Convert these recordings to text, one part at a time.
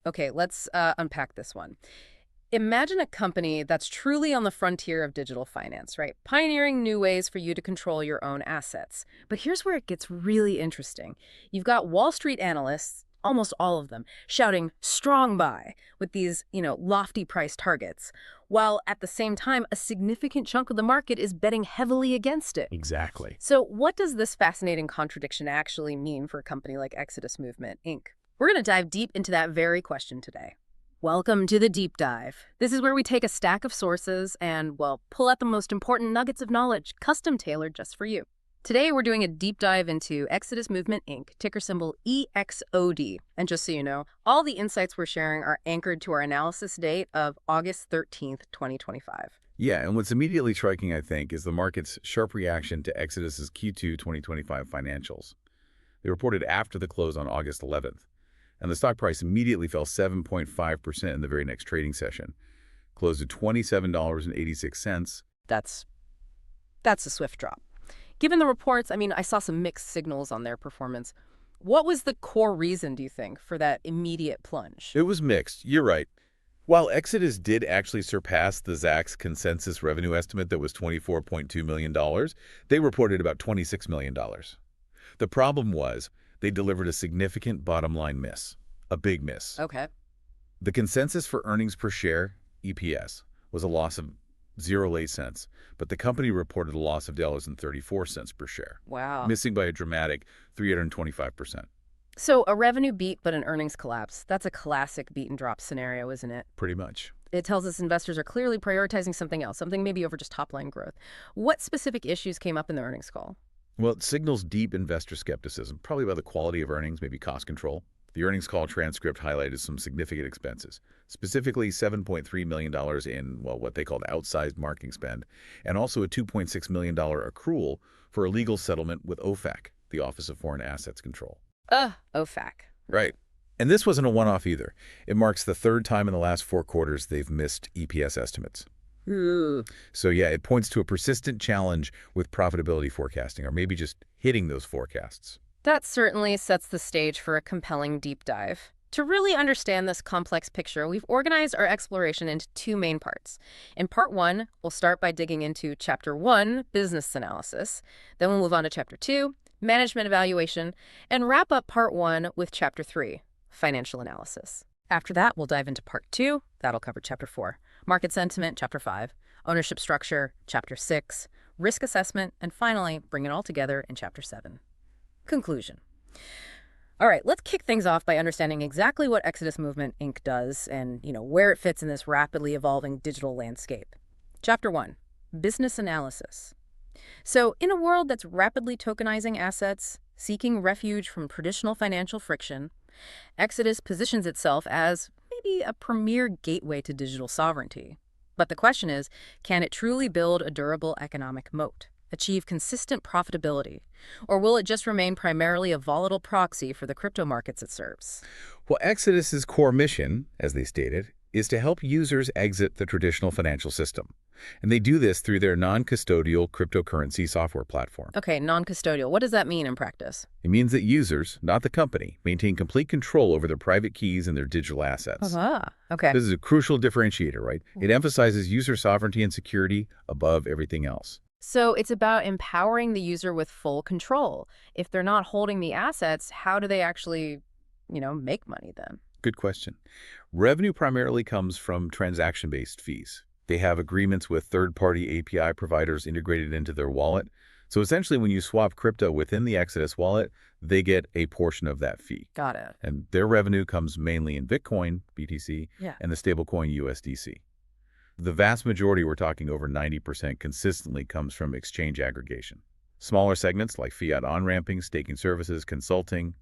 Okay, let's unpack this one. Imagine a company that's truly on the frontier of digital finance, right? Pioneering new ways for you to control your own assets. But here's where it gets really interesting. You've got Wall Street analysts, almost all of them, shouting strong buy with these, lofty price targets, while at the same time, a significant chunk of the market is betting heavily against it. Exactly. So what does this fascinating contradiction actually mean for a company like Exodus Movement, Inc.? We're going to dive deep into that very question today. Welcome to the Deep Dive. This is where we take a stack of sources and, well, pull out the most important nuggets of knowledge, custom tailored just for you. Today, we're doing a deep dive into Exodus Movement, Inc., ticker symbol EXOD. And just so you know, all the insights we're sharing are anchored to our analysis date of August 13th, 2025. Yeah, and what's immediately striking, I think, is the market's sharp reaction to Exodus's Q2 2025 financials. They reported after the close on August 11th. And the stock price immediately fell 7.5% in the very next trading session, closed at $27.86. That's a swift drop. Given the reports, I saw some mixed signals on their performance. What was the core reason, do you think, for that immediate plunge? It was mixed. You're right. While Exodus did actually surpass the Zacks consensus revenue estimate that was $24.2 million, they reported about $26 million. The problem was they delivered a significant bottom-line miss, a big miss. Okay. The consensus for earnings per share, EPS, was a loss of 0.08 cents, but the company reported a loss of $0.34 per share. Wow. Missing by a dramatic 325%. So a revenue beat but an earnings collapse. That's a classic beat and drop scenario, isn't it? Pretty much. It tells us investors are clearly prioritizing something else, something maybe over just top-line growth. What specific issues came up in the earnings call? Well, it signals deep investor skepticism, probably about the quality of earnings, maybe cost control. The earnings call transcript highlighted some significant expenses, specifically $7.3 million in, what they called outsized marketing spend, and also a $2.6 million accrual for a legal settlement with OFAC, the Office of Foreign Assets Control. OFAC. Right. And this wasn't a one-off either. It marks the third time in the last 4 quarters they've missed EPS estimates. So yeah, it points to a persistent challenge with profitability forecasting, or maybe just hitting those forecasts. That certainly sets the stage for a compelling deep dive. To really understand this complex picture, we've organized our exploration into 2 main parts. In part 1, we'll start by digging into Chapter 1, business analysis. Then we'll move on to Chapter 2, management evaluation, and wrap up part 1 with Chapter 3, financial analysis. After that, we'll dive into part 2. That'll cover Chapter 4, market sentiment, Chapter 5, ownership structure, Chapter 6, risk assessment, and finally, bring it all together in Chapter 7. Conclusion. All right, let's kick things off by understanding exactly what Exodus Movement, Inc. does and, where it fits in this rapidly evolving digital landscape. Chapter 1, business analysis. So, in a world that's rapidly tokenizing assets, seeking refuge from traditional financial friction, Exodus positions itself as maybe a premier gateway to digital sovereignty. But the question is, can it truly build a durable economic moat, achieve consistent profitability, or will it just remain primarily a volatile proxy for the crypto markets it serves? Well, Exodus's core mission, as they stated, is to help users exit the traditional financial system. And they do this through their non-custodial cryptocurrency software platform. Okay, non-custodial. What does that mean in practice? It means that users, not the company, maintain complete control over their private keys and their digital assets. Okay. This is a crucial differentiator, right? It emphasizes user sovereignty and security above everything else. So it's about empowering the user with full control. If they're not holding the assets, how do they actually, make money then? Good question. Revenue primarily comes from transaction-based fees. They have agreements with third-party API providers integrated into their wallet. So essentially, when you swap crypto within the Exodus wallet, they get a portion of that fee. Got it. And their revenue comes mainly in Bitcoin, BTC, and the stablecoin USDC. The vast majority, we're talking over 90%, consistently comes from exchange aggregation. Smaller segments like fiat on-ramping, staking services, consulting,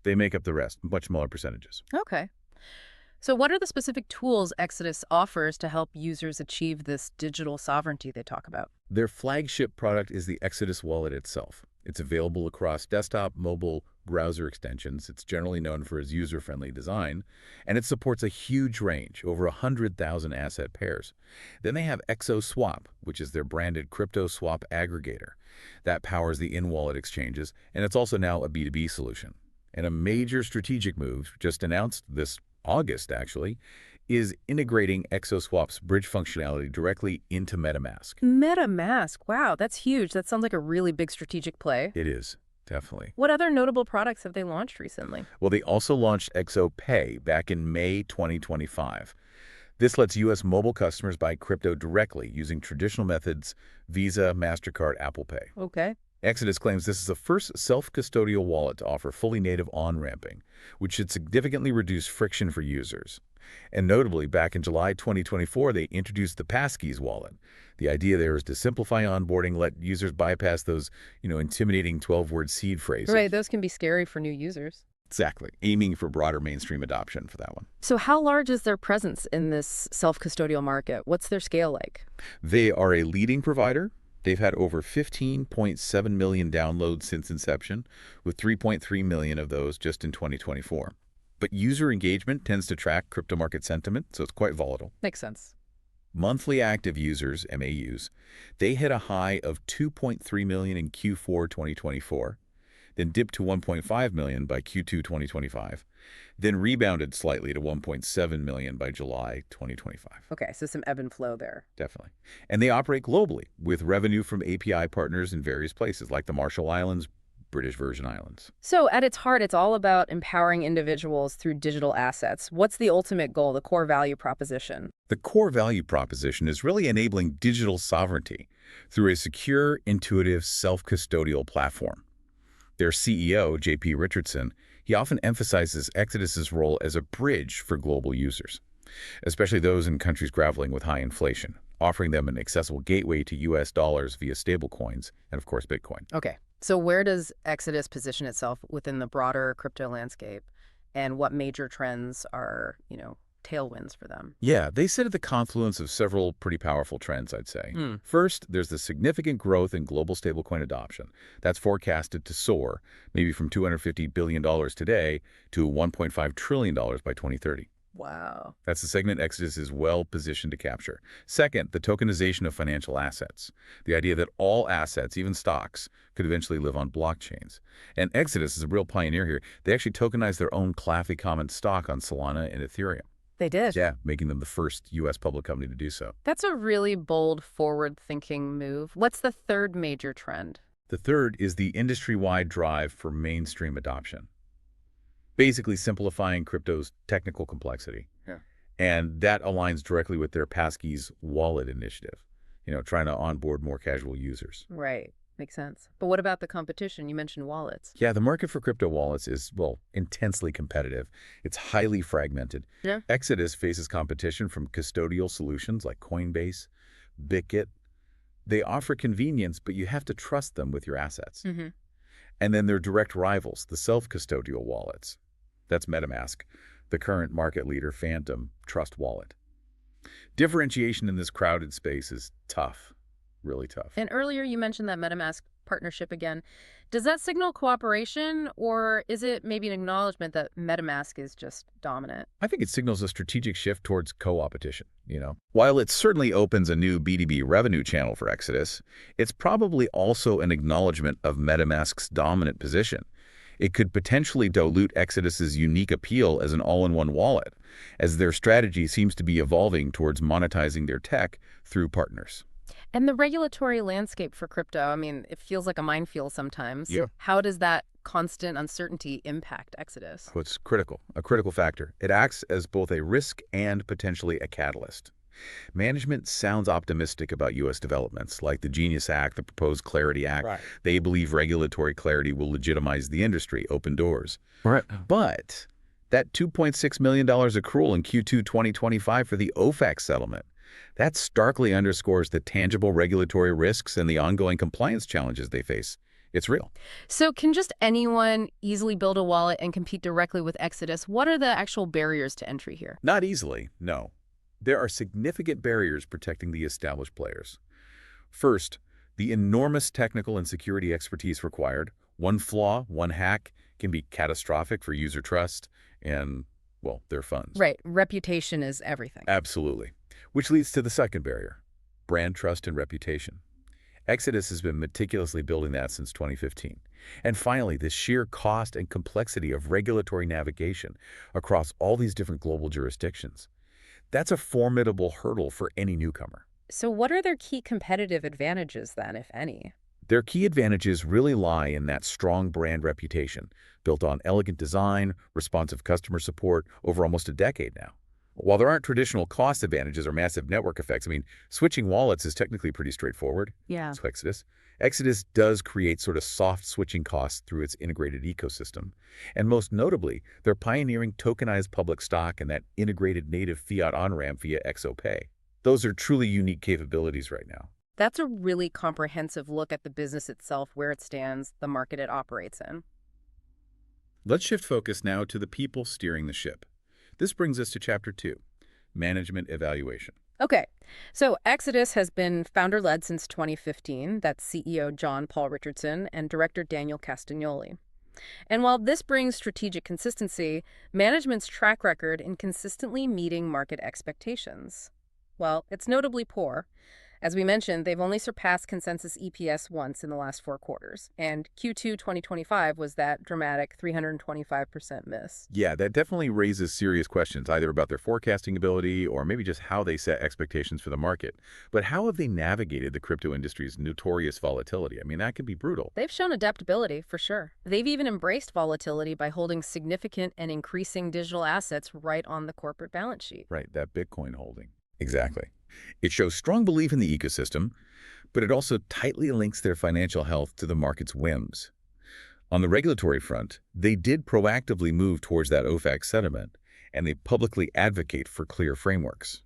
they make up the rest, much smaller percentages. Okay. So what are the specific tools Exodus offers to help users achieve this digital sovereignty they talk about? Their flagship product is the Exodus wallet itself. It's available across desktop, mobile, browser extensions. It's generally known for its user-friendly design, and it supports a huge range, over 100,000 asset pairs. Then they have EXOSwap, which is their branded crypto swap aggregator. That powers the in-wallet exchanges, and it's also now a B2B solution. And a major strategic move just announced this August actually, is integrating ExoSwap's bridge functionality directly into MetaMask. MetaMask. Wow, that's huge. That sounds like a really big strategic play. It is, definitely. What other notable products have they launched recently? Well, they also launched ExoPay back in May 2025. This lets U.S. mobile customers buy crypto directly using traditional methods, Visa, MasterCard, Apple Pay. Okay. Exodus claims this is the first self-custodial wallet to offer fully native on-ramping, which should significantly reduce friction for users. And notably, back in July 2024, they introduced the Passkeys wallet. The idea there is to simplify onboarding, let users bypass those, intimidating 12-word seed phrases. Right, those can be scary for new users. Exactly, aiming for broader mainstream adoption for that one. So how large is their presence in this self-custodial market? What's their scale like? They are a leading provider. They've had over 15.7 million downloads since inception, with 3.3 million of those just in 2024. But user engagement tends to track crypto market sentiment, so it's quite volatile. Makes sense. Monthly active users, MAUs, they hit a high of 2.3 million in Q4 2024, then dipped to 1.5 million by Q2 2025, then rebounded slightly to 1.7 million by July 2025. Okay, so some ebb and flow there. Definitely. And they operate globally, with revenue from API partners in various places, like the Marshall Islands, British Virgin Islands. So at its heart, it's all about empowering individuals through digital assets. What's the ultimate goal, the core value proposition? The core value proposition is really enabling digital sovereignty through a secure, intuitive, self-custodial platform. Their CEO, JP Richardson, he often emphasizes Exodus's role as a bridge for global users, especially those in countries grappling with high inflation, offering them an accessible gateway to US dollars via stablecoins and, of course, Bitcoin. Okay, so where does Exodus position itself within the broader crypto landscape, and what major trends are, tailwinds for them? Yeah, they sit at the confluence of several pretty powerful trends, I'd say. First, there's the significant growth in global stablecoin adoption. That's forecasted to soar, maybe from $250 billion today to $1.5 trillion by 2030. Wow. That's the segment Exodus is well positioned to capture. Second, the tokenization of financial assets. The idea that all assets, even stocks, could eventually live on blockchains. And Exodus is a real pioneer here. They actually tokenized their own Claffy common stock on Solana and Ethereum. They did? Yeah, making them the first U.S. public company to do so. That's a really bold, forward-thinking move. What's the third major trend? The third is the industry-wide drive for mainstream adoption, basically simplifying crypto's technical complexity. Yeah. And that aligns directly with their Passkeys wallet initiative, trying to onboard more casual users. Right. Makes sense. But what about the competition? You mentioned wallets. Yeah, the market for crypto wallets is, intensely competitive. It's highly fragmented. Yeah. Exodus faces competition from custodial solutions like Coinbase, Bitget. They offer convenience, but you have to trust them with your assets. Mm-hmm. And then their direct rivals, the self-custodial wallets. That's MetaMask, the current market leader, Phantom Trust Wallet. Differentiation in this crowded space is tough. Really tough. And earlier you mentioned that MetaMask partnership again. Does that signal cooperation, or is it maybe an acknowledgement that MetaMask is just dominant? I think it signals a strategic shift towards co-opetition, While it certainly opens a new B2B revenue channel for Exodus, it's probably also an acknowledgement of MetaMask's dominant position. It could potentially dilute Exodus's unique appeal as an all-in-one wallet, as their strategy seems to be evolving towards monetizing their tech through partners. And the regulatory landscape for crypto, it feels like a minefield sometimes. Yeah. How does that constant uncertainty impact Exodus? Oh, it's critical, a critical factor. It acts as both a risk and potentially a catalyst. Management sounds optimistic about U.S. developments, like the Genius Act, the proposed Clarity Act. Right. They believe regulatory clarity will legitimize the industry, open doors. Right. But that $2.6 million accrual in Q2 2025 for the OFAC settlement, that starkly underscores the tangible regulatory risks and the ongoing compliance challenges they face. It's real. So can just anyone easily build a wallet and compete directly with Exodus? What are the actual barriers to entry here? Not easily, no. There are significant barriers protecting the established players. First, the enormous technical and security expertise required. One flaw, one hack can be catastrophic for user trust and, their funds. Right. Reputation is everything. Absolutely. Which leads to the second barrier, brand trust and reputation. Exodus has been meticulously building that since 2015. And finally, the sheer cost and complexity of regulatory navigation across all these different global jurisdictions. That's a formidable hurdle for any newcomer. So what are their key competitive advantages then, if any? Their key advantages really lie in that strong brand reputation, built on elegant design, responsive customer support over almost a decade now. While there aren't traditional cost advantages or massive network effects, switching wallets is technically pretty straightforward. Yeah. So Exodus does create sort of soft switching costs through its integrated ecosystem. And most notably, they're pioneering tokenized public stock and that integrated native fiat on-ramp via EXOPay. Those are truly unique capabilities right now. That's a really comprehensive look at the business itself, where it stands, the market it operates in. Let's shift focus now to the people steering the ship. This brings us to Chapter 2, Management Evaluation. Okay, so Exodus has been founder-led since 2015. That's CEO John Paul Richardson and Director Daniel Castagnoli. And while this brings strategic consistency, management's track record in consistently meeting market expectations, well, it's notably poor. As we mentioned, they've only surpassed consensus EPS once in the last 4 quarters, and Q2 2025 was that dramatic 325% miss. Yeah, that definitely raises serious questions, either about their forecasting ability or maybe just how they set expectations for the market. But how have they navigated the crypto industry's notorious volatility? That can be brutal. They've shown adaptability, for sure. They've even embraced volatility by holding significant and increasing digital assets right on the corporate balance sheet. Right, that Bitcoin holding. Exactly. It shows strong belief in the ecosystem, but it also tightly links their financial health to the market's whims. On the regulatory front, they did proactively move towards that OFAC settlement, and they publicly advocate for clear frameworks.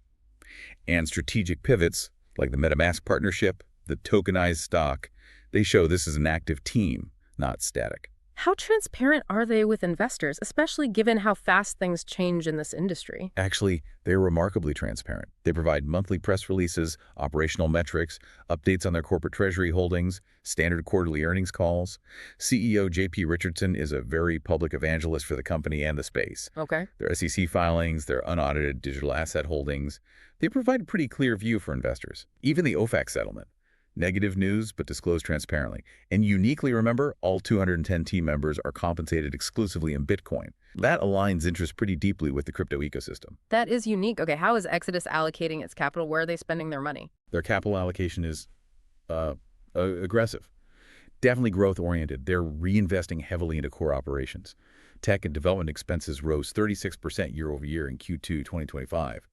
And strategic pivots, like the MetaMask partnership, the tokenized stock, they show this is an active team, not static. How transparent are they with investors, especially given how fast things change in this industry? Actually, they're remarkably transparent. They provide monthly press releases, operational metrics, updates on their corporate treasury holdings, standard quarterly earnings calls. CEO JP Richardson is a very public evangelist for the company and the space. Okay. Their SEC filings, their unaudited digital asset holdings, they provide a pretty clear view for investors. Even the OFAC settlement. Negative news, but disclosed transparently. And uniquely, remember, all 210 team members are compensated exclusively in Bitcoin. That aligns interests pretty deeply with the crypto ecosystem. That is unique. Okay, how is Exodus allocating its capital? Where are they spending their money? Their capital allocation is aggressive, definitely growth-oriented. They're reinvesting heavily into core operations. Tech and development expenses rose 36% year over year in Q2 2025.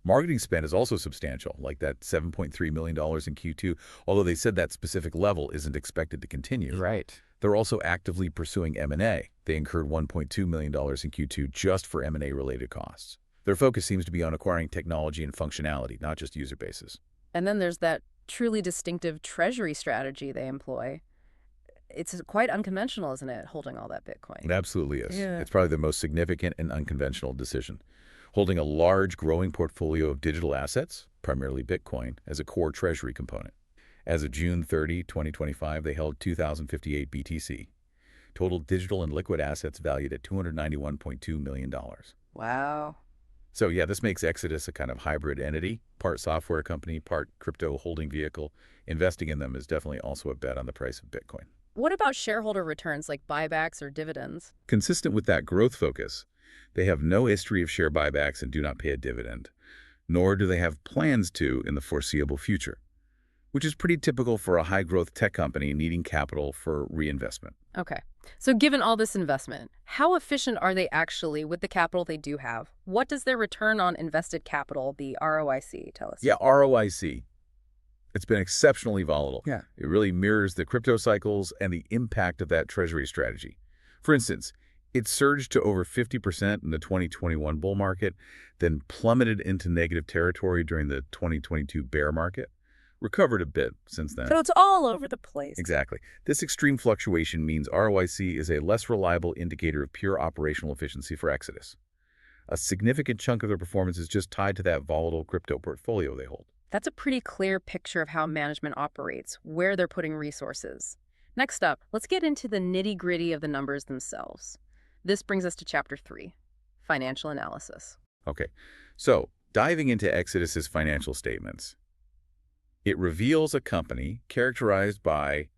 Marketing spend is also substantial, like that $7.3 million in Q2, although they said that specific level isn't expected to continue. Right. They're also actively pursuing M&A. They incurred $1.2 million in Q2 just for M&A-related costs. Their focus seems to be on acquiring technology and functionality, not just user bases. And then there's that truly distinctive treasury strategy they employ. It's quite unconventional, isn't it, holding all that Bitcoin? It absolutely is. Yeah. It's probably the most significant and unconventional decision. Holding a large, growing portfolio of digital assets, primarily Bitcoin, as a core treasury component. As of June 30, 2025, they held 2,058 BTC. Total digital and liquid assets valued at $291.2 million. Wow. So yeah, this makes Exodus a kind of hybrid entity, part software company, part crypto holding vehicle. Investing in them is definitely also a bet on the price of Bitcoin. What about shareholder returns like buybacks or dividends? Consistent with that growth focus, they have no history of share buybacks and do not pay a dividend, nor do they have plans to in the foreseeable future, which is pretty typical for a high-growth tech company needing capital for reinvestment. Okay. So given all this investment, how efficient are they actually with the capital they do have? What does their return on invested capital, the ROIC, tell us? Yeah, ROIC. It's been exceptionally volatile. Yeah. It really mirrors the crypto cycles and the impact of that treasury strategy. For instance, it surged to over 50% in the 2021 bull market, then plummeted into negative territory during the 2022 bear market. Recovered a bit since then. So it's all over the place. Exactly. This extreme fluctuation means ROIC is a less reliable indicator of pure operational efficiency for Exodus. A significant chunk of their performance is just tied to that volatile crypto portfolio they hold. That's a pretty clear picture of how management operates, where they're putting resources. Next up, let's get into the nitty-gritty of the numbers themselves. This brings us to Chapter 3, Financial Analysis. Okay, so diving into Exodus's financial statements. It reveals a company characterized by,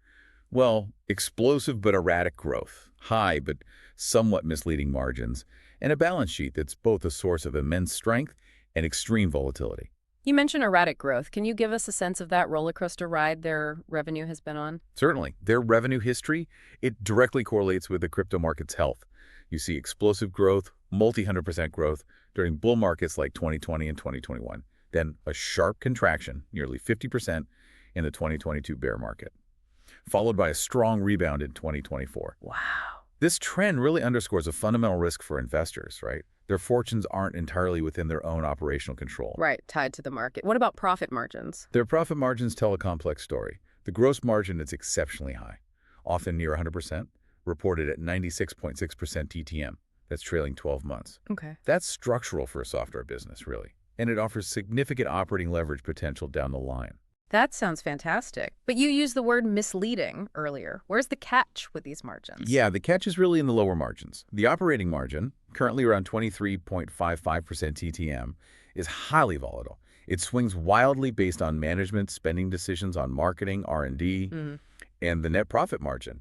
well, explosive but erratic growth, high but somewhat misleading margins, and a balance sheet that's both a source of immense strength and extreme volatility. You mentioned erratic growth. Can you give us a sense of that roller coaster ride their revenue has been on? Certainly, their revenue history, it directly correlates with the crypto market's health. You see explosive growth, multi-100% growth during bull markets like 2020 and 2021, then a sharp contraction, nearly 50% in the 2022 bear market, followed by a strong rebound in 2024. Wow. This trend really underscores a fundamental risk for investors, right? Their fortunes aren't entirely within their own operational control. Right, tied to the market. What about profit margins? Their profit margins tell a complex story. The gross margin is exceptionally high, often near 100%, reported at 96.6% TTM. That's trailing 12 months. Okay. That's structural for a software business, really, and it offers significant operating leverage potential down the line. That sounds fantastic. But you used the word misleading earlier. Where's the catch with these margins? Yeah, the catch is really in the lower margins. The operating margin, currently around 23.55% TTM, is highly volatile. It swings wildly based on management spending decisions on marketing, R&D, and the net profit margin.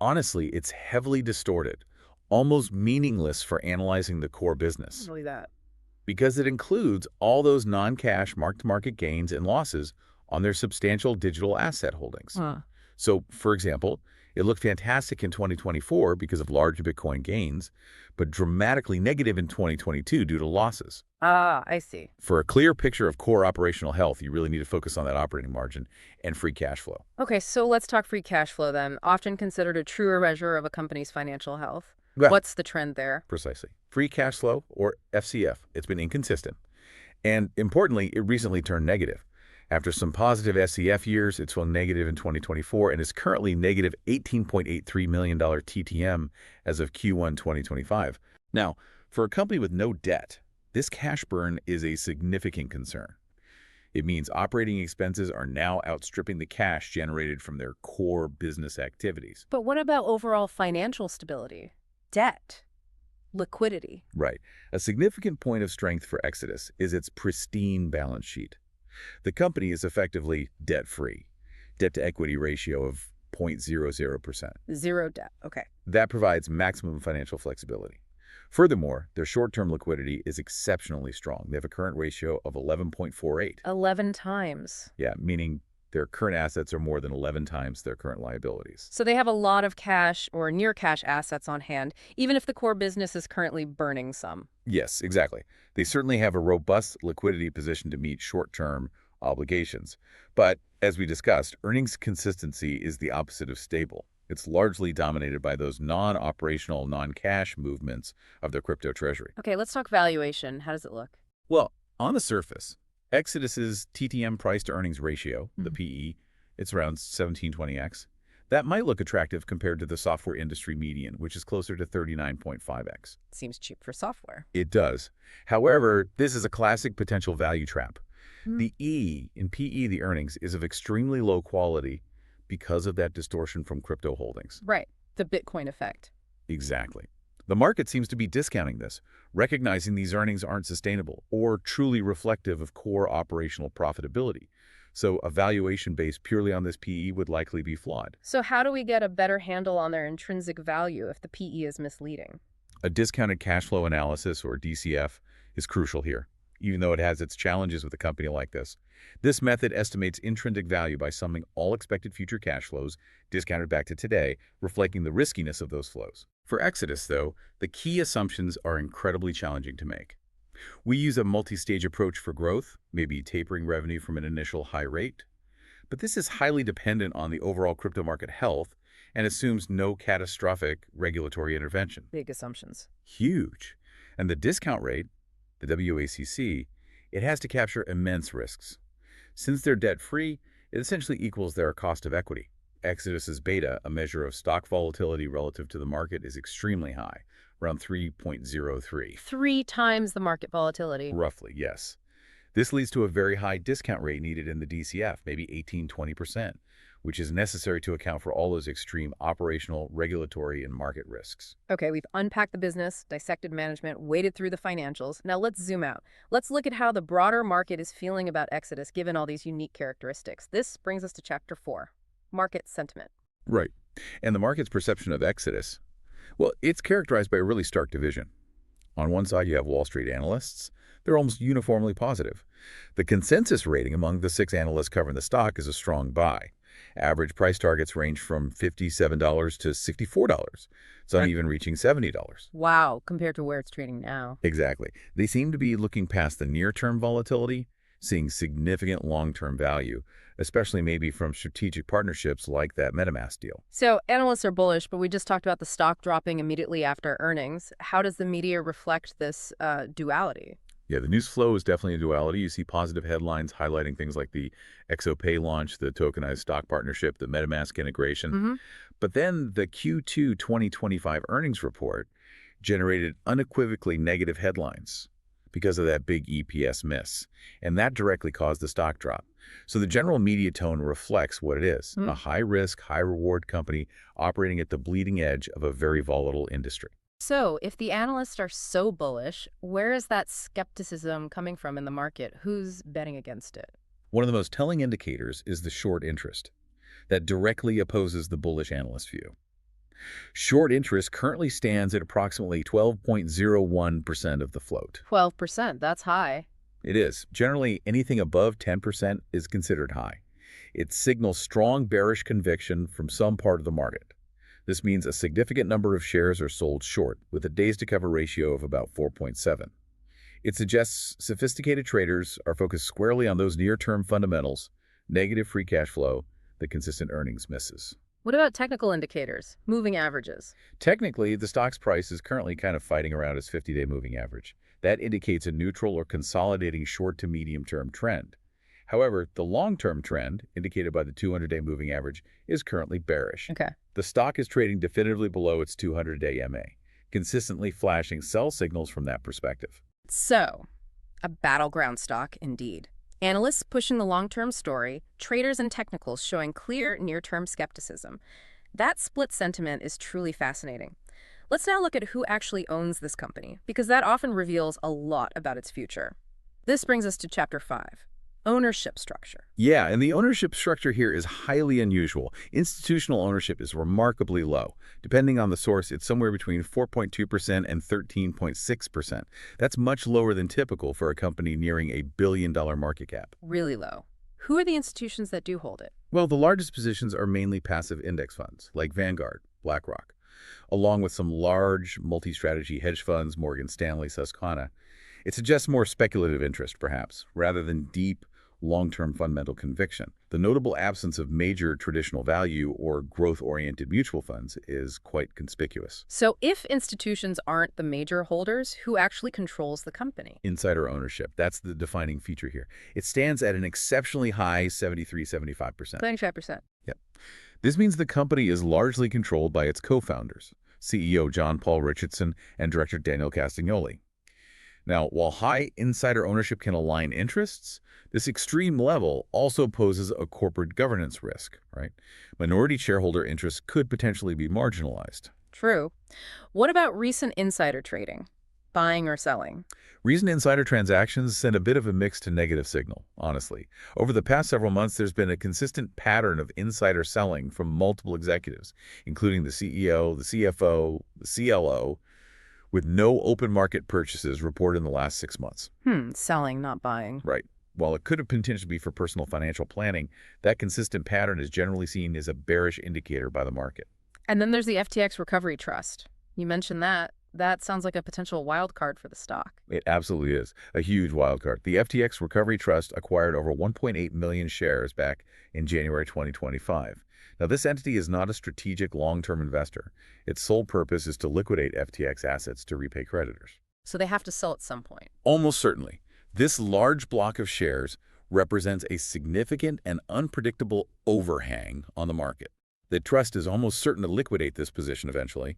Honestly, it's heavily distorted, almost meaningless for analyzing the core business, Really that. because it includes all those non-cash mark-to-market gains and losses on their substantial digital asset holdings. Huh. So, for example, it looked fantastic in 2024 because of large Bitcoin gains, but dramatically negative in 2022 due to losses. Ah, I see. For a clear picture of core operational health, you really need to focus on that operating margin and free cash flow. Okay, so let's talk free cash flow then, often considered a truer measure of a company's financial health. Yeah. What's the trend there? Precisely. Free cash flow, or FCF, it's been inconsistent. And importantly, it recently turned negative. After some positive SCF years, it swung negative in 2024 and is currently negative $18.83 million TTM as of Q1 2025. Now, for a company with no debt, this cash burn is a significant concern. It means operating expenses are now outstripping the cash generated from their core business activities. But what about overall financial stability? Debt? Liquidity? Right. A significant point of strength for Exodus is its pristine balance sheet. The company is effectively debt-free, debt-to-equity ratio of 0.00%. Zero debt. Okay. That provides maximum financial flexibility. Furthermore, their short-term liquidity is exceptionally strong. They have a current ratio of 11.48. 11 times. Yeah, meaning their current assets are more than 11 times their current liabilities. So they have a lot of cash or near cash assets on hand, even if the core business is currently burning some. Yes, exactly. They certainly have a robust liquidity position to meet short-term obligations. But as we discussed, earnings consistency is the opposite of stable. It's largely dominated by those non-operational, non-cash movements of their crypto treasury. Okay, let's talk valuation. How does it look? Well, on the surface, Exodus's TTM price-to-earnings ratio, the PE, it's around 1720x. That might look attractive compared to the software industry median, which is closer to 39.5x. Seems cheap for software. It does. However, this is a classic potential value trap. The E in PE, the earnings, is of extremely low quality because of that distortion from crypto holdings. Right. The Bitcoin effect. Exactly. The market seems to be discounting this, recognizing these earnings aren't sustainable or truly reflective of core operational profitability. So a valuation based purely on this PE would likely be flawed. So how do we get a better handle on their intrinsic value if the PE is misleading? A discounted cash flow analysis, or DCF, is crucial here, even though it has its challenges with a company like this. This method estimates intrinsic value by summing all expected future cash flows, discounted back to today, reflecting the riskiness of those flows. For Exodus, though, the key assumptions are incredibly challenging to make. We use a multi-stage approach for growth, maybe tapering revenue from an initial high rate. But this is highly dependent on the overall crypto market health and assumes no catastrophic regulatory intervention. Big assumptions. Huge. And the discount rate, the WACC, it has to capture immense risks. Since they're debt-free, it essentially equals their cost of equity. Exodus's beta, a measure of stock volatility relative to the market, is extremely high, around 3.03. 3 times the market volatility. Roughly, yes. This leads to a very high discount rate needed in the DCF, maybe 18–20%, which is necessary to account for all those extreme operational, regulatory, and market risks. Okay, we've unpacked the business, dissected management, waded through the financials. Now let's zoom out. Let's look at how the broader market is feeling about Exodus given all these unique characteristics. This brings us to Chapter 4, Market Sentiment. Right. And the market's perception of Exodus, well, it's characterized by a really stark division. On one side, you have Wall Street analysts. They're almost uniformly positive. The consensus rating among the 6 analysts covering the stock is a strong buy. Average price targets range from $57 to $64, some even reaching $70. Wow, compared to where it's trading now. Exactly. They seem to be looking past the near-term volatility, seeing significant long-term value, especially maybe from strategic partnerships like that MetaMask deal. So analysts are bullish, but we just talked about the stock dropping immediately after earnings. How does the media reflect this duality? Yeah, the news flow is definitely a duality. You see positive headlines highlighting things like the EXOD launch, the tokenized stock partnership, the MetaMask integration. But then the Q2 2025 earnings report generated unequivocally negative headlines because of that big EPS miss. And that directly caused the stock drop. So the general media tone reflects what it is, a high-risk, high-reward company operating at the bleeding edge of a very volatile industry. So if the analysts are so bullish, where is that skepticism coming from in the market? Who's betting against it? One of the most telling indicators is the short interest that directly opposes the bullish analyst view. Short interest currently stands at approximately 12.01% of the float. 12%, that's high. It is. Generally, anything above 10% is considered high. It signals strong bearish conviction from some part of the market. This means a significant number of shares are sold short, with a days-to-cover ratio of about 4.7. It suggests sophisticated traders are focused squarely on those near-term fundamentals, negative free cash flow, the consistent earnings misses. What about technical indicators, moving averages? Technically, the stock's price is currently kind of fighting around its 50-day moving average. That indicates a neutral or consolidating short to medium-term trend. However, the long-term trend, indicated by the 200-day moving average, is currently bearish. Okay. The stock is trading definitively below its 200-day MA, consistently flashing sell signals from that perspective. So, a battleground stock indeed. Analysts pushing the long-term story, traders and technicals showing clear near-term skepticism. That split sentiment is truly fascinating. Let's now look at who actually owns this company, because that often reveals a lot about its future. This brings us to Chapter 5. Ownership structure. Yeah, and the ownership structure here is highly unusual. Institutional ownership is remarkably low. Depending on the source, it's somewhere between 4.2% and 13.6%. That's much lower than typical for a company nearing a billion-dollar market cap. Really low. Who are the institutions that do hold it? Well, the largest positions are mainly passive index funds, like Vanguard, BlackRock, along with some large multi-strategy hedge funds, Morgan Stanley, Susquehanna. It suggests more speculative interest, perhaps, rather than deep, long-term fundamental conviction. The notable absence of major traditional value or growth-oriented mutual funds is quite conspicuous. So if institutions aren't the major holders, who actually controls the company? Insider ownership, that's the defining feature here. It stands at an exceptionally high 73–75%. 25%. Yep. This means the company is largely controlled by its co-founders, CEO John Paul Richardson and Director Daniel Castagnoli. Now, while high insider ownership can align interests, this extreme level also poses a corporate governance risk, right? Minority shareholder interests could potentially be marginalized. True. What about recent insider trading? Buying or selling? Recent insider transactions send a bit of a mixed to negative signal, honestly. Over the past several months, there's been a consistent pattern of insider selling from multiple executives, including the CEO, the CFO, the CLO, with no open market purchases reported in the last 6 months. Selling, not buying. Right. While it could have potentially be for personal financial planning, that consistent pattern is generally seen as a bearish indicator by the market. And then there's the FTX Recovery Trust. You mentioned that. That sounds like a potential wild card for the stock. It absolutely is. A huge wild card. The FTX Recovery Trust acquired over 1.8 million shares back in January 2025. Now, this entity is not a strategic long-term investor. Its sole purpose is to liquidate FTX assets to repay creditors. So they have to sell at some point. Almost certainly. This large block of shares represents a significant and unpredictable overhang on the market. The trust is almost certain to liquidate this position eventually,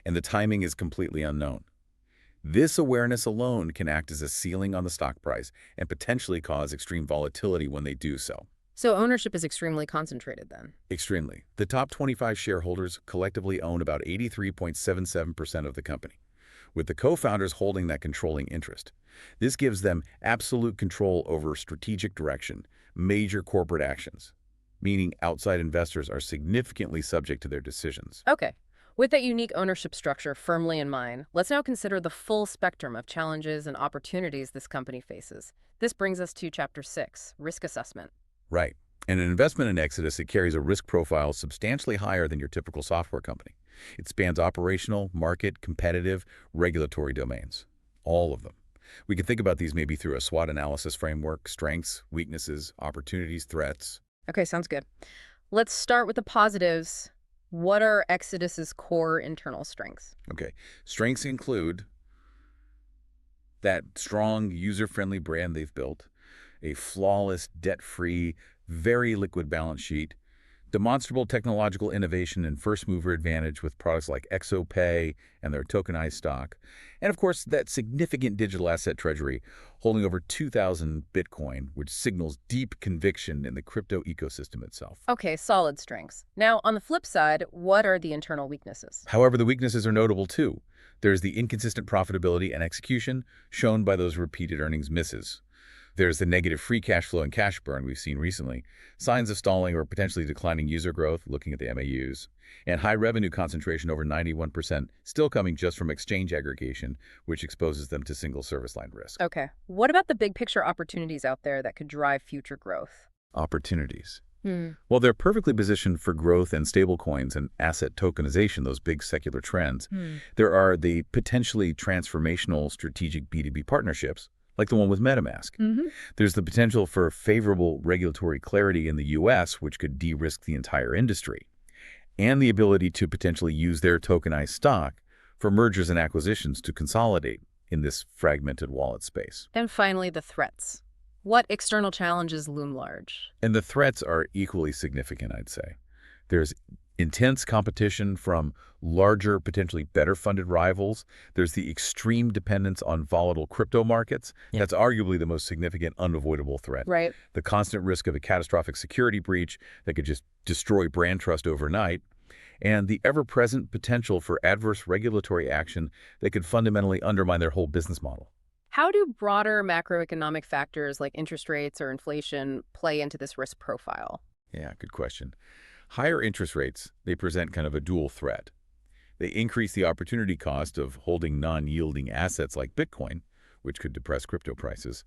and the timing is completely unknown. This awareness alone can act as a ceiling on the stock price and potentially cause extreme volatility when they do so. So ownership is extremely concentrated then. Extremely. The top 25 shareholders collectively own about 83.77% of the company, with the co-founders holding that controlling interest. This gives them absolute control over strategic direction, major corporate actions, meaning outside investors are significantly subject to their decisions. Okay. With that unique ownership structure firmly in mind, let's now consider the full spectrum of challenges and opportunities this company faces. This brings us to Chapter 6, Risk Assessment. Right. And an investment in Exodus, it carries a risk profile substantially higher than your typical software company. It spans operational, market, competitive, regulatory domains. All of them. We can think about these maybe through a SWOT analysis framework: strengths, weaknesses, opportunities, threats. Okay, sounds good. Let's start with the positives. What are Exodus's core internal strengths? Okay. Strengths include that strong, user-friendly brand they've built, a flawless, debt-free, very liquid balance sheet, demonstrable technological innovation and first-mover advantage with products like EXOD Pay and their tokenized stock, and of course, that significant digital asset treasury holding over 2,000 Bitcoin, which signals deep conviction in the crypto ecosystem itself. Okay, solid strengths. Now, on the flip side, what are the internal weaknesses? However, the weaknesses are notable too. There's the inconsistent profitability and execution shown by those repeated earnings misses. There's the negative free cash flow and cash burn we've seen recently, signs of stalling or potentially declining user growth, looking at the MAUs, and high revenue concentration over 91%, still coming just from exchange aggregation, which exposes them to single service line risk. Okay. What about the big picture opportunities out there that could drive future growth? Opportunities. Hmm. Well, they're perfectly positioned for growth and stablecoins and asset tokenization, those big secular trends. There are the potentially transformational strategic B2B partnerships, like the one with MetaMask. There's the potential for favorable regulatory clarity in the U.S., which could de-risk the entire industry, and the ability to potentially use their tokenized stock for mergers and acquisitions to consolidate in this fragmented wallet space. And finally, the threats. What external challenges loom large? And the threats are equally significant, I'd say. There's intense competition from larger, potentially better-funded rivals. There's the extreme dependence on volatile crypto markets. Yeah. That's arguably the most significant, unavoidable threat. Right. The constant risk of a catastrophic security breach that could just destroy brand trust overnight, and the ever-present potential for adverse regulatory action that could fundamentally undermine their whole business model. How do broader macroeconomic factors like interest rates or inflation play into this risk profile? Yeah, good question. Higher interest rates, they present kind of a dual threat. They increase the opportunity cost of holding non-yielding assets like Bitcoin, which could depress crypto prices.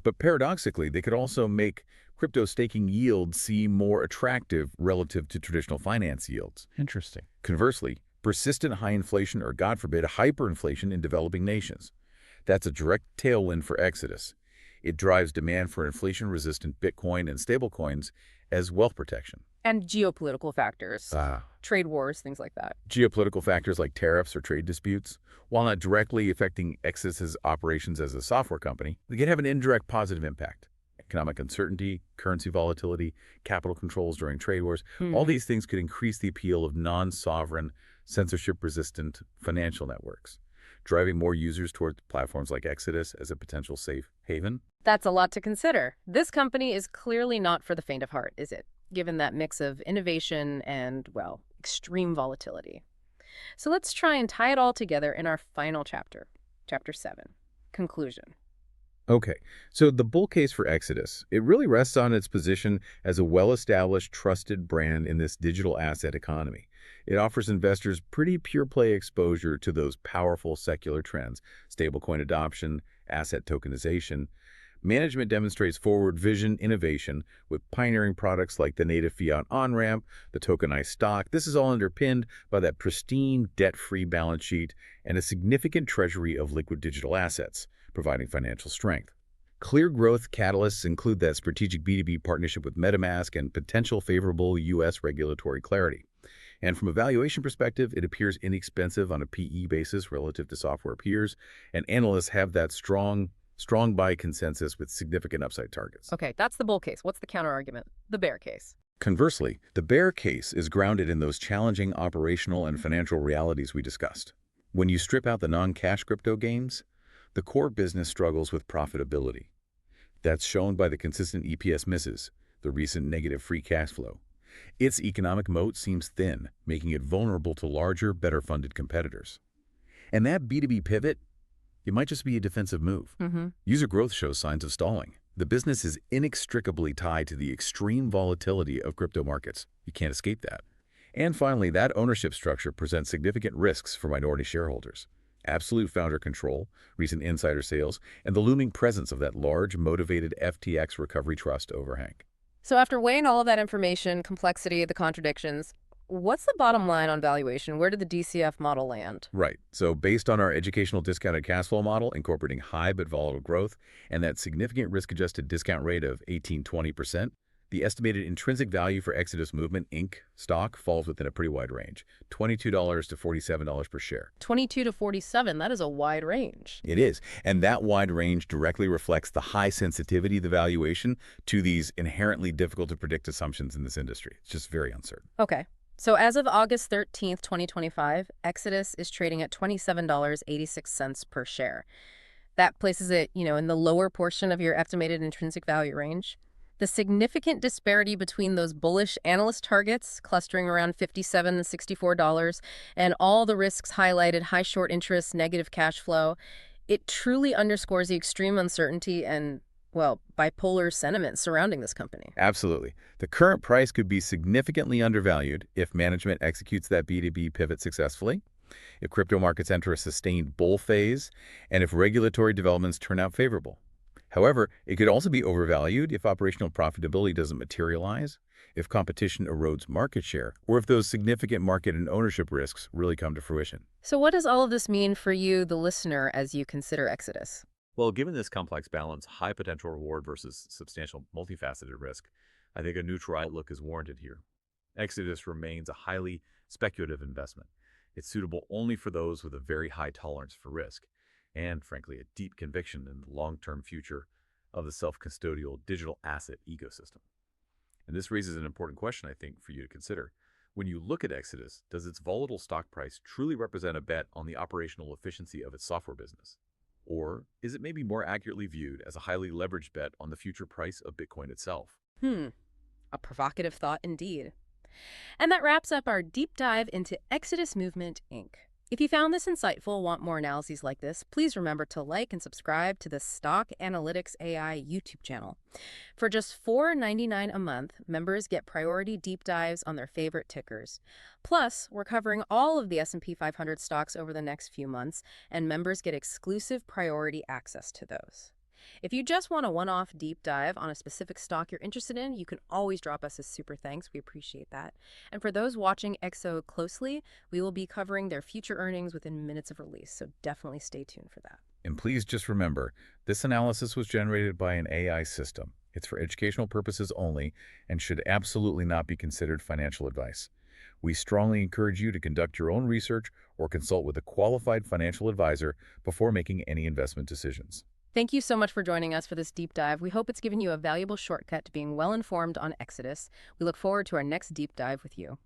But paradoxically, they could also make crypto staking yields seem more attractive relative to traditional finance yields. Interesting. Conversely, persistent high inflation or, God forbid, hyperinflation in developing nations. That's a direct tailwind for Exodus. It drives demand for inflation-resistant Bitcoin and stablecoins as wealth protection. And geopolitical factors, trade wars, things like that. Geopolitical factors like tariffs or trade disputes, while not directly affecting Exodus's operations as a software company, they can have an indirect positive impact. Economic uncertainty, currency volatility, capital controls during trade wars, all these things could increase the appeal of non-sovereign, censorship-resistant financial networks, driving more users toward platforms like Exodus as a potential safe haven. That's a lot to consider. This company is clearly not for the faint of heart, is it? Given that mix of innovation and, well, extreme volatility. So let's try and tie it all together in our final chapter, Chapter 7, Conclusion. Okay, so the bull case for Exodus, it really rests on its position as a well-established, trusted brand in this digital asset economy. It offers investors pretty pure-play exposure to those powerful secular trends: stablecoin adoption, asset tokenization. Management demonstrates forward vision innovation with pioneering products like the native fiat on-ramp, the tokenized stock. This is all underpinned by that pristine, debt-free balance sheet and a significant treasury of liquid digital assets, providing financial strength. Clear growth catalysts include that strategic B2B partnership with MetaMask and potential favorable U.S. regulatory clarity. And from a valuation perspective, it appears inexpensive on a PE basis relative to software peers, and analysts have that strong buy consensus with significant upside targets. Okay, that's the bull case. What's the counterargument? The bear case. Conversely, the bear case is grounded in those challenging operational and financial realities we discussed. When you strip out the non-cash crypto gains, the core business struggles with profitability. That's shown by the consistent EPS misses, the recent negative free cash flow. Its economic moat seems thin, making it vulnerable to larger, better-funded competitors. And that B2B pivot, it might just be a defensive move. Mm-hmm. User growth shows signs of stalling. The business is inextricably tied to the extreme volatility of crypto markets. You can't escape that. And finally, that ownership structure presents significant risks for minority shareholders. Absolute founder control, recent insider sales, and the looming presence of that large, motivated FTX recovery trust overhang. So after weighing all of that information, complexity, the contradictions, what's the bottom line on valuation? Where did the DCF model land? Right. So based on our educational discounted cash flow model incorporating high but volatile growth and that significant risk-adjusted discount rate of 18–20%, the estimated intrinsic value for Exodus Movement, Inc. stock falls within a pretty wide range, $22 to $47 per share. 22 to 47, that is a wide range. It is, and that wide range directly reflects the high sensitivity of the valuation to these inherently difficult to predict assumptions in this industry. It's just very uncertain. Okay. So as of August 13th, 2025, Exodus is trading at $27.86 per share. That places it, in the lower portion of your estimated intrinsic value range. The significant disparity between those bullish analyst targets, clustering around $57 and $64, and all the risks highlighted, high short interest, negative cash flow, it truly underscores the extreme uncertainty and, well, bipolar sentiment surrounding this company. Absolutely. The current price could be significantly undervalued if management executes that B2B pivot successfully, if crypto markets enter a sustained bull phase, and if regulatory developments turn out favorable. However, it could also be overvalued if operational profitability doesn't materialize, if competition erodes market share, or if those significant market and ownership risks really come to fruition. So what does all of this mean for you, the listener, as you consider Exodus? Well, given this complex balance, high potential reward versus substantial multifaceted risk, I think a neutral outlook is warranted here. Exodus remains a highly speculative investment. It's suitable only for those with a very high tolerance for risk and, frankly, a deep conviction in the long-term future of the self-custodial digital asset ecosystem. And this raises an important question, I think, for you to consider. When you look at Exodus, does its volatile stock price truly represent a bet on the operational efficiency of its software business? Or is it maybe more accurately viewed as a highly leveraged bet on the future price of Bitcoin itself? A provocative thought indeed. And that wraps up our deep dive into Exodus Movement, Inc. If you found this insightful, want more analyses like this, please remember to like and subscribe to the Stock Analytics AI YouTube channel. For just $4.99 a month, members get priority deep dives on their favorite tickers. Plus, we're covering all of the S&P 500 stocks over the next few months, and members get exclusive priority access to those. If you just want a one-off deep dive on a specific stock you're interested in, you can always drop us a super thanks. We appreciate that. And for those watching EXOD closely, we will be covering their future earnings within minutes of release, so definitely stay tuned for that. And please just remember, this analysis was generated by an AI system. It's for educational purposes only and should absolutely not be considered financial advice. We strongly encourage you to conduct your own research or consult with a qualified financial advisor before making any investment decisions. Thank you so much for joining us for this deep dive. We hope it's given you a valuable shortcut to being well-informed on Exodus. We look forward to our next deep dive with you.